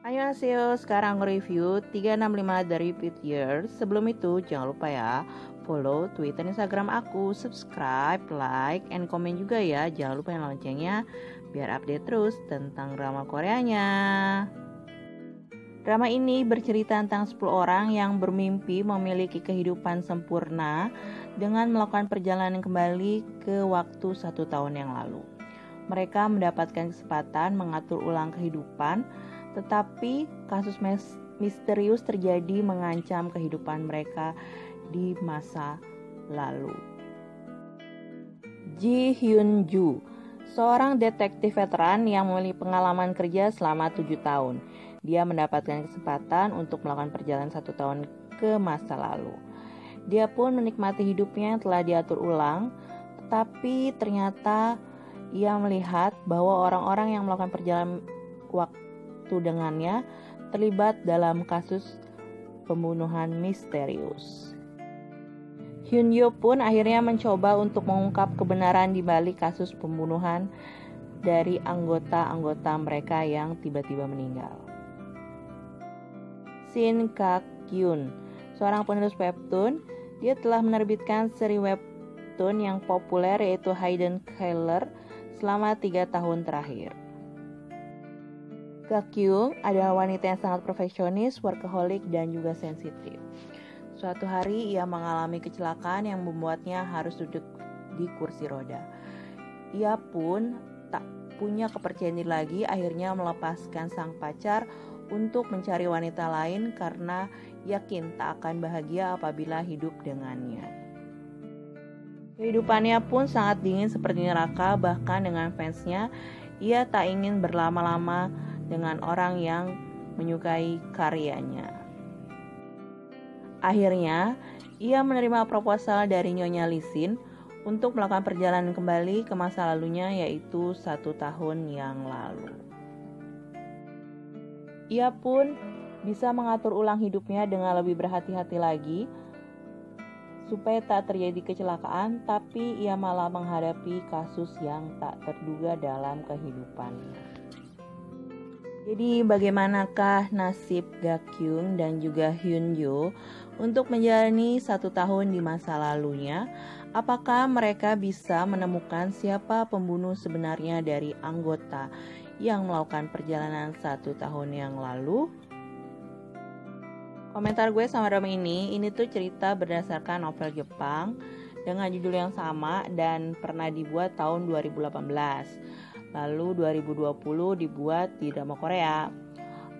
Annyeonghaseyo, sekarang review 365 dari Repeat Years. Sebelum itu jangan lupa ya follow Twitter, Instagram aku, subscribe, like, and komen juga ya. Jangan lupa yang loncengnya biar update terus tentang drama Koreanya. Drama ini bercerita tentang 10 orang yang bermimpi memiliki kehidupan sempurna dengan melakukan perjalanan kembali ke waktu 1 tahun yang lalu. Mereka mendapatkan kesempatan mengatur ulang kehidupan, tetapi kasus misterius terjadi mengancam kehidupan mereka di masa lalu. Ji Hyun Joo, seorang detektif veteran yang memiliki pengalaman kerja selama 7 tahun. Dia mendapatkan kesempatan untuk melakukan perjalanan 1 tahun ke masa lalu. Dia pun menikmati hidupnya yang telah diatur ulang, tetapi ternyata ia melihat bahwa orang-orang yang melakukan perjalanan waktu dengannya terlibat dalam kasus pembunuhan misterius. Hyun Yoo pun akhirnya mencoba untuk mengungkap kebenaran di balik kasus pembunuhan dari anggota-anggota mereka yang tiba-tiba meninggal. Shin Kak-kyun, seorang penulis webtoon, dia telah menerbitkan seri webtoon yang populer yaitu Hidden Killer selama 3 tahun terakhir. Kak-kyun adalah wanita yang sangat perfeksionis, workaholic, dan juga sensitif. Suatu hari ia mengalami kecelakaan yang membuatnya harus duduk di kursi roda. Ia pun tak punya kepercayaan diri lagi, akhirnya melepaskan sang pacar untuk mencari wanita lain karena yakin tak akan bahagia apabila hidup dengannya. Kehidupannya pun sangat dingin seperti neraka, bahkan dengan fansnya, ia tak ingin berlama-lama dengan orang yang menyukai karyanya. Akhirnya, ia menerima proposal dari Nyonya Lee Sin untuk melakukan perjalanan kembali ke masa lalunya, yaitu 1 tahun yang lalu. Ia pun bisa mengatur ulang hidupnya dengan lebih berhati-hati lagi supaya tak terjadi kecelakaan, tapi ia malah menghadapi kasus yang tak terduga dalam kehidupannya. Jadi bagaimanakah nasib Gak-kyun dan juga Hyun Yoo untuk menjalani 1 tahun di masa lalunya? Apakah mereka bisa menemukan siapa pembunuh sebenarnya dari anggota yang melakukan perjalanan 1 tahun yang lalu? Komentar gue sama drama ini tuh cerita berdasarkan novel Jepang dengan judul yang sama dan pernah dibuat tahun 2018. Lalu 2020 dibuat di drama Korea.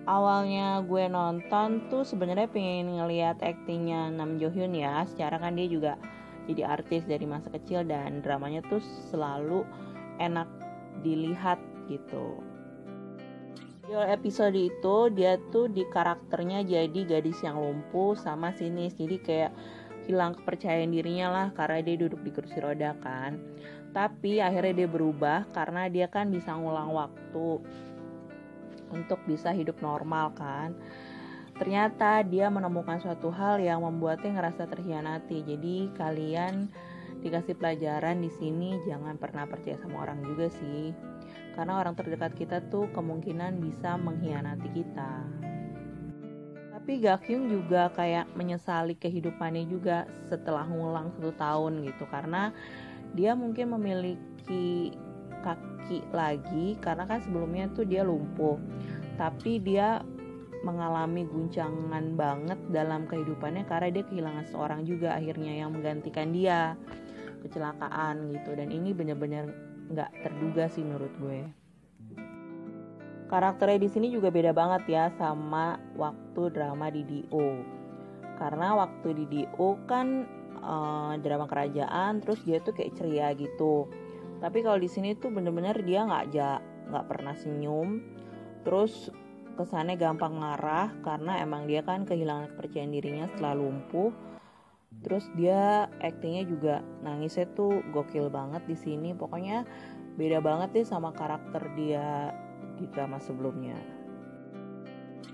Awalnya gue nonton tuh sebenarnya pengen ngelihat aktingnya Nam Jo Hyun ya. Secara kan dia juga jadi artis dari masa kecil dan dramanya tuh selalu enak dilihat gitu. Di episode itu dia tuh di karakternya jadi gadis yang lumpuh sama sinis, jadi kayak hilang kepercayaan dirinya lah karena dia duduk di kursi roda kan. Tapi akhirnya dia berubah karena dia kan bisa ngulang waktu untuk bisa hidup normal kan. Ternyata dia menemukan suatu hal yang membuatnya ngerasa terhianati. Jadi kalian dikasih pelajaran di sini, jangan pernah percaya sama orang juga sih. Karena orang terdekat kita tuh kemungkinan bisa mengkhianati kita. Tapi Gak-kyun juga kayak menyesali kehidupannya juga setelah ngulang 1 tahun gitu. Karena dia mungkin memiliki kaki lagi karena kan sebelumnya tuh dia lumpuh. Tapi dia mengalami guncangan banget dalam kehidupannya karena dia kehilangan seorang juga akhirnya yang menggantikan dia, kecelakaan gitu. Dan ini benar-benar nggak terduga sih menurut gue. Karakternya di sini juga beda banget ya sama waktu drama di D.O. Karena waktu di D.O kan drama kerajaan, terus dia tuh kayak ceria gitu. Tapi kalau di sini tuh bener-bener dia nggak pernah senyum, terus kesannya gampang marah karena emang dia kan kehilangan kepercayaan dirinya setelah lumpuh. Terus dia aktingnya juga nangisnya tuh gokil banget di sini. Pokoknya beda banget deh sama karakter dia di drama sebelumnya.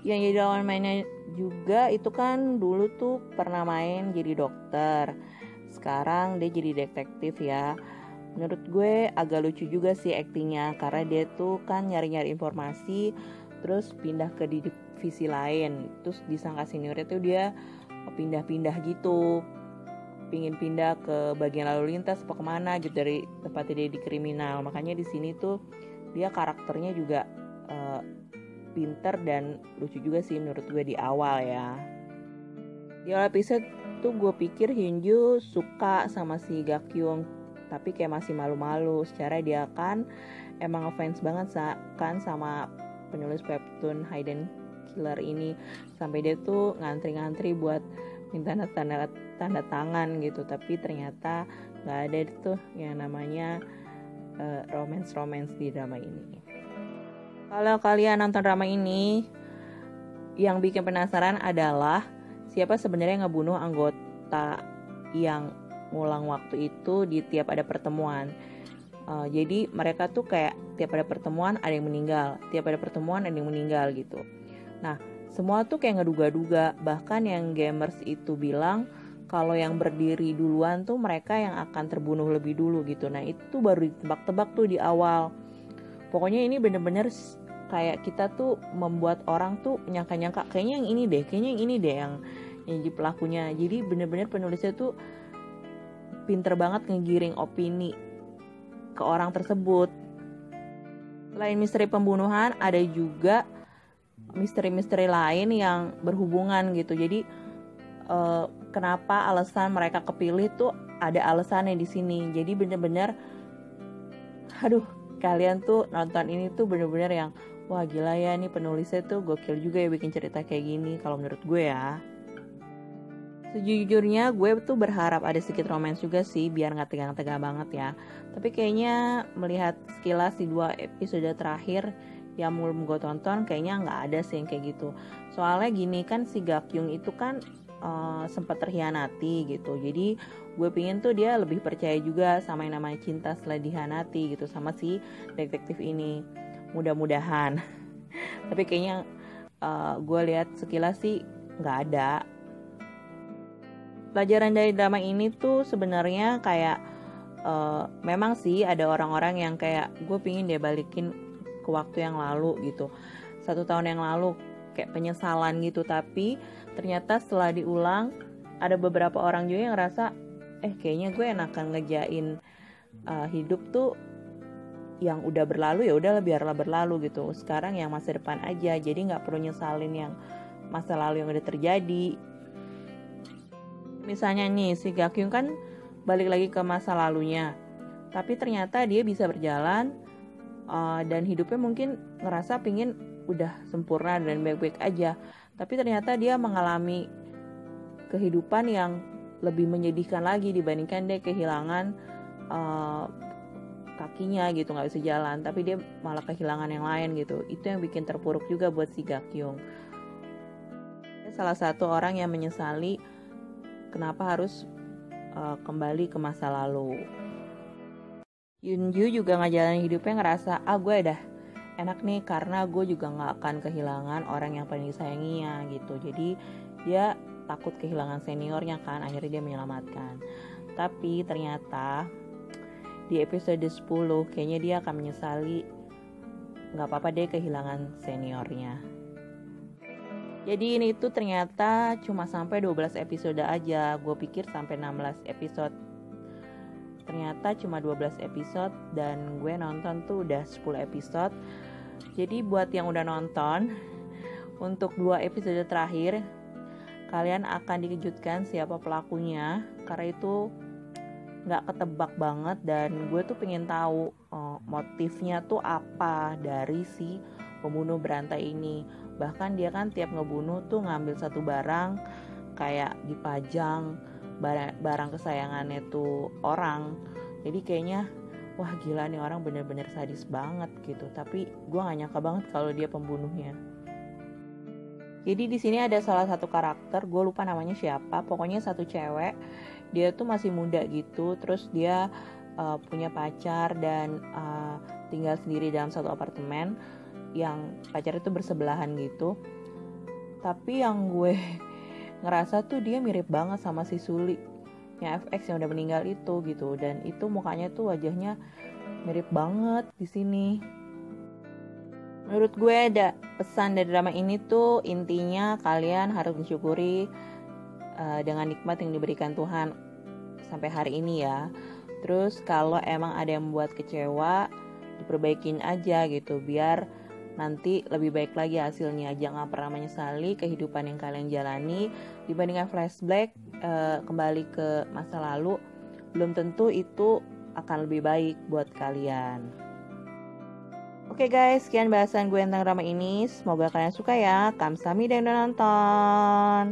Yang jadi lawan mainnya juga itu kan dulu tuh pernah main jadi dokter. Sekarang dia jadi detektif ya. Menurut gue agak lucu juga sih aktingnya karena dia tuh kan nyari-nyari informasi terus pindah ke divisi lain, terus disangka seniornya tuh dia pindah-pindah gitu, pingin pindah ke bagian lalu lintas apa kemana gitu dari tempatnya dia di kriminal. Makanya di sini tuh dia karakternya juga pinter dan lucu juga sih menurut gue di awal ya. Di awal episode tuh gue pikir Hyunju suka sama si Gakyung, tapi kayak masih malu-malu. Secara dia kan emang ngefans banget kan sama penulis webtoon Hidden Killer ini, sampai dia tuh ngantri-ngantri buat minta tanda tangan gitu. Tapi ternyata nggak ada tuh yang namanya romance di drama ini. Kalau kalian nonton drama ini, yang bikin penasaran adalah siapa sebenarnya yang ngebunuh anggota yang ngulang waktu itu di tiap ada pertemuan. Jadi mereka tuh kayak tiap ada pertemuan ada yang meninggal, tiap ada pertemuan ada yang meninggal gitu. Nah, semua tuh kayak ngeduga-duga. Bahkan yang gamers itu bilang kalau yang berdiri duluan tuh mereka yang akan terbunuh lebih dulu gitu. Nah, itu baru ditebak-tebak tuh di awal. Pokoknya ini bener-bener kayak kita tuh membuat orang tuh nyangka-nyangka kayaknya yang ini deh yang jadi pelakunya. Jadi bener-bener penulisnya tuh pinter banget ngegiring opini ke orang tersebut. Selain misteri pembunuhan, ada juga misteri-misteri lain yang berhubungan gitu. Jadi kenapa alasan mereka kepilih tuh ada alasannya di sini. Jadi bener-bener kalian tuh nonton ini tuh bener-bener yang wah gila ya, nih penulisnya tuh gokil juga ya bikin cerita kayak gini kalau menurut gue ya. Sejujurnya gue tuh berharap ada sedikit romance juga sih biar gak tegang-tegang banget ya. Tapi kayaknya melihat sekilas di 2 episode terakhir yang belum gue tonton kayaknya gak ada sih yang kayak gitu. Soalnya gini kan si Gakyung itu kan sempat terhianati gitu. Jadi gue pingin tuh dia lebih percaya juga sama yang namanya cinta setelah dihianati gitu sama si detektif ini. Mudah-mudahan. Tapi kayaknya gue lihat sekilas sih nggak ada. Pelajaran dari drama ini tuh sebenarnya kayak memang sih ada orang-orang yang kayak gue pingin dia balikin ke waktu yang lalu gitu, 1 tahun yang lalu, kayak penyesalan gitu. Tapi ternyata setelah diulang ada beberapa orang juga yang ngerasa kayaknya gue enakan ngejain hidup tuh yang udah berlalu, ya udahlah biarlah berlalu gitu. Sekarang yang masa depan aja, jadi nggak perlu nyesalin yang masa lalu yang udah terjadi. Misalnya nih si Gakyung kan balik lagi ke masa lalunya, tapi ternyata dia bisa berjalan dan hidupnya mungkin ngerasa pingin udah sempurna dan baik-baik aja. Tapi ternyata dia mengalami kehidupan yang lebih menyedihkan lagi dibandingkan dia kehilangan kakinya gitu, nggak bisa jalan, tapi dia malah kehilangan yang lain gitu. Itu yang bikin terpuruk juga buat si Gakyung. Salah satu orang yang menyesali kenapa harus kembali ke masa lalu. Hyunju juga ngejalanin hidupnya ngerasa gue udah enak nih karena gue juga gak akan kehilangan orang yang paling disayanginya gitu. Jadi dia takut kehilangan seniornya kan, akhirnya dia menyelamatkan. Tapi ternyata di episode 10 kayaknya dia akan menyesali gak apa-apa deh kehilangan seniornya. Jadi ini tuh ternyata cuma sampai 12 episode aja. Gue pikir sampai 16 episode. Ternyata cuma 12 episode dan gue nonton tuh udah 10 episode. Jadi buat yang udah nonton, untuk 2 episode terakhir kalian akan dikejutkan siapa pelakunya, karena itu gak ketebak banget. Dan gue tuh pengen tahu motifnya tuh apa dari si pembunuh berantai ini. Bahkan dia kan tiap ngebunuh tuh ngambil satu barang, kayak dipajang barang kesayangannya tuh orang. Jadi kayaknya wah gila nih orang bener-bener sadis banget gitu. Tapi gue gak nyangka banget kalau dia pembunuhnya. Jadi di sini ada salah satu karakter, gue lupa namanya siapa, pokoknya satu cewek. Dia tuh masih muda gitu, terus dia punya pacar dan tinggal sendiri dalam satu apartemen yang pacar itu bersebelahan gitu. Tapi yang gue ngerasa tuh dia mirip banget sama si Suli nya FX yang udah meninggal itu gitu. Dan itu mukanya tuh wajahnya mirip banget di sini. Menurut gue ada pesan dari drama ini tuh intinya kalian harus mensyukuri dengan nikmat yang diberikan Tuhan sampai hari ini ya. Terus kalau emang ada yang membuat kecewa, diperbaikin aja gitu biar nanti lebih baik lagi hasilnya. Jangan pernah menyesali kehidupan yang kalian jalani dibandingkan flashback kembali ke masa lalu. Belum tentu itu akan lebih baik buat kalian. Oke guys, sekian bahasan gue tentang drama ini. Semoga kalian suka ya. Kamsahamnida yang udah nonton.